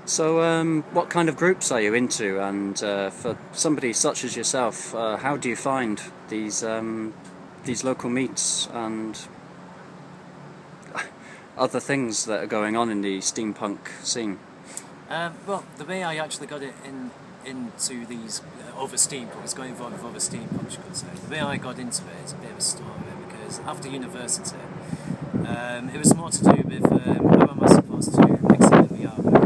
So, what kind of groups are you into? And for somebody such as yourself, how do you find these local meets and other things that are going on in the steampunk scene? Well, the way I actually got into these other steampunks, got involved with other steampunks, you could say. The way I got into it is a bit of a story because after university, it was more to do with how am I supposed to exhibit the artwork?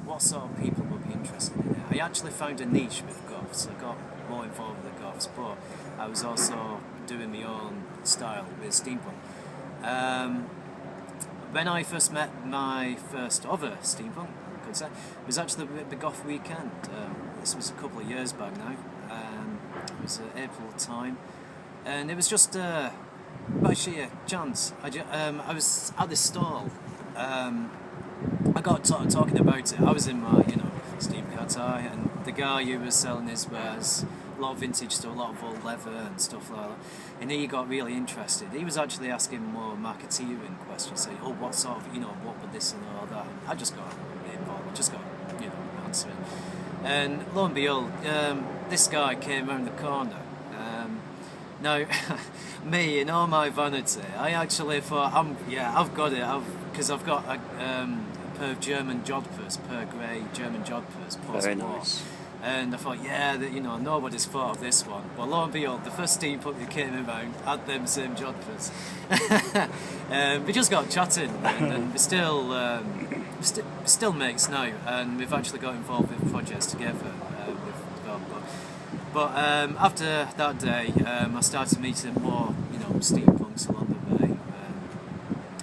What sort of people would be interested in it? I actually found a niche with goths. I got more involved with the goths, but I was also doing my own style with steampunk. When I first met my first other steampunk, I could say, it was actually the Goth Weekend. This was a couple of years back now. It was April time, and it was just by sheer chance. I was at this stall. I got talking about it. I was in my, steam car tie, and the guy who was selling his wares, a lot of vintage stuff, a lot of old leather and stuff like that. And he got really interested. He was actually asking more marketeering questions, saying, "Oh, what sort of, what would this and all that?" And I just got involved. I just got, answering. And lo and behold, this guy came around the corner. Now, me, in all my vanity, I actually thought, I've got it, because I've got a pair of German jodhpurs, pair of grey German jodhpurs, post-war. Very nice. And I thought, nobody's thought of this one. Well, lo and behold, the first steampunk that came around had them same jodhpurs. We just got chatting, and we still mates now, and we've actually got involved with projects together with development. But after that day, I started meeting more, steampunks along the way,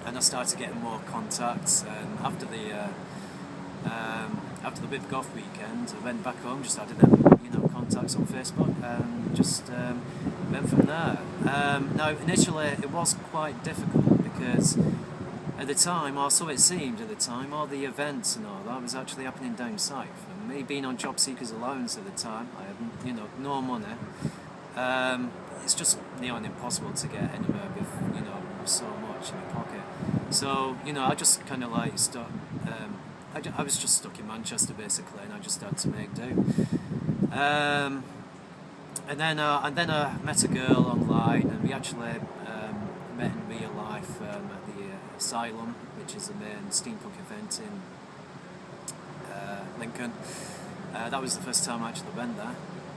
and I started getting more contacts. And after the Big Goth Weekend, I went back home, just added them, contacts on Facebook, and just went from there. Now, initially, it was quite difficult because at the time, or so it seemed at the time, all the events and all that was actually happening down south. And me being on job seekers allowance at the time, I had, no money. It's just nearly impossible to get anywhere with, so much in your pocket. So, I just kind of like stuck. I was just stuck in Manchester basically, and I just had to make do. And then I met a girl online, and we actually met in real life at the Asylum, which is the main steampunk event in Lincoln. That was the first time I actually went there,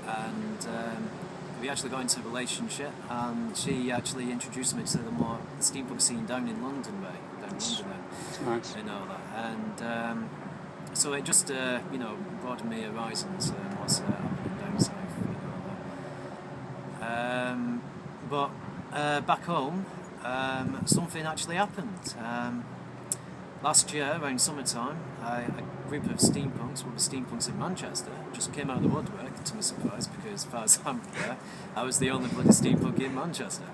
and we actually got into a relationship, and she actually introduced me to the more steampunk scene down in London way. Nice. And all that, and so it just broadened my horizons and what's happening down south and all that. But back home, something actually happened. Last year, around summertime, a group of steampunks, steampunks in Manchester, just came out of the woodwork, to my surprise, because as far as I'm aware, I was the only bloody steampunk in Manchester.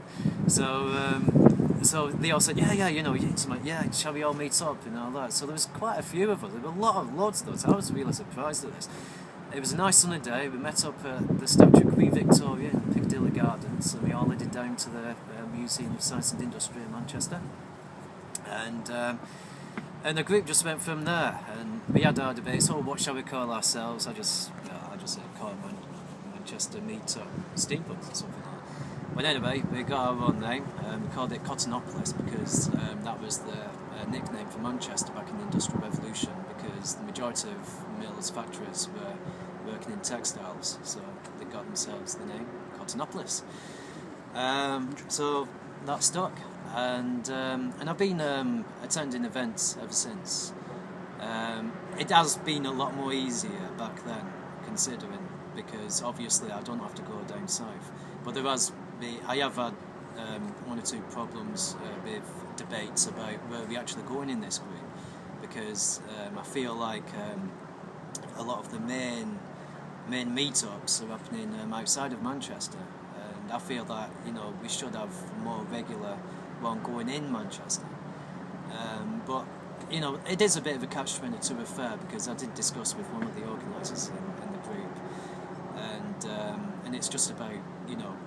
So they all said, shall we all meet up and all that. So there was quite a few of us. There were loads of us. I was really surprised at this. It was a nice sunny day. We met up at the statue of Queen Victoria in Piccadilly Gardens, and we all headed down to the Museum of Science and Industry in Manchester. And the group just went from there, and we had our debates. Oh, what shall we call ourselves? I just said call it Manchester Meet Up Steampunks or something like that. But anyway, we got our own name. We called it Cottonopolis because that was the nickname for Manchester back in the Industrial Revolution, because the majority of mills, factories were working in textiles, so they got themselves the name Cottonopolis. So that stuck, and I've been attending events ever since. It has been a lot more easier back then, considering, because obviously I don't have to go down south. But I have had one or two problems with debates about where we're actually going in this group, because I feel like a lot of the main meetups are happening outside of Manchester, and I feel that we should have more regular one going in Manchester. But it is a bit of a catch-22 affair, because I did discuss with one of the organisers in the group, and it's just about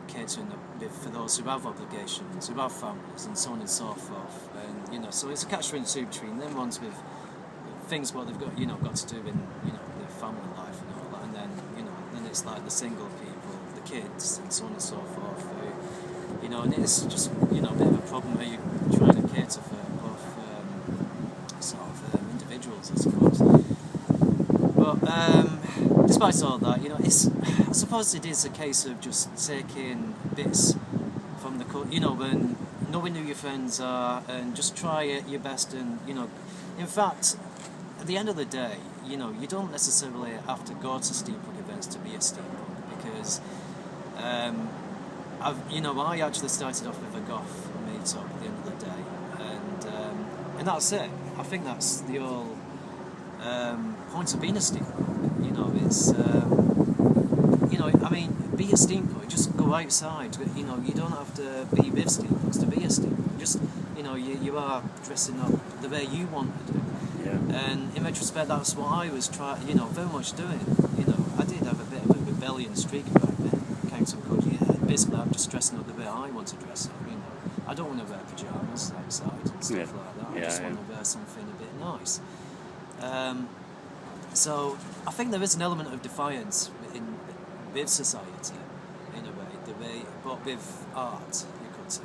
catering for those who have obligations, who have families, and so on and so forth. And so it's a catch-22 between them ones with things what they've got, got to do in, their family life and all that, and then, then it's like the single people, the kids, and so on and so forth. And it's just, a bit of a problem where you're trying to cater for both individuals, I suppose. But despite all that, I suppose it is a case of just taking bits from the and knowing who your friends are, and just try your best, and in fact, at the end of the day, you don't necessarily have to go to steampunk events to be a steampunk, because I actually started off with a goth meet-up at the end of the day, and that's it. I think that's the whole point of being a steampunk. It's be a steampunk. Just go outside. You don't have to be with steampunks to be a steampunk. Just you are dressing up the way you want to do. Yeah. And in retrospect, that's what I was trying. Very much doing. I did have a bit of a rebellion streak about me. Came to good. Basically, I'm just dressing up the way I want to dress up. I don't want to wear pyjamas outside and stuff like that. I just want to wear something a bit nice. So I think there is an element of defiance with society, in a way, but with art, you could say.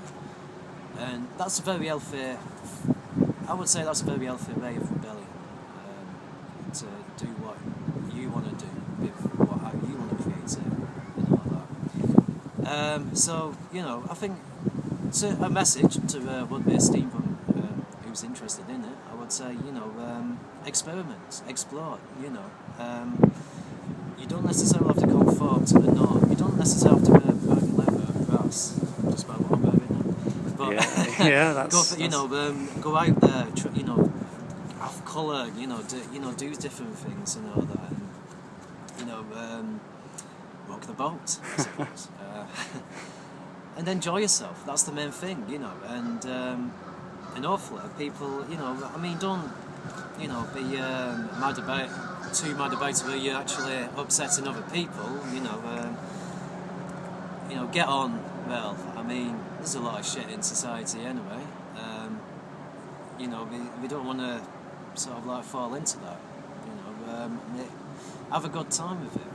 And that's a very healthy, I would say that's a very healthy way of rebellion, to do what you want to do with how you want to create it and all that. So, I think a message to would-be a steampunk who's interested in it, I would say, experiment, explore, you don't necessarily have to conform to the norm. You don't necessarily have to wear burgundy leather, perhaps, just about what I'm wearing now. But that's go out there, have colour, do different things and all that, and rock the boat, I suppose, and enjoy yourself. That's the main thing, and hopefully people, don't, be too mad about it where you're actually upsetting other people. Get on. Well, there's a lot of shit in society anyway. We don't want to sort of fall into that. Have a good time with it.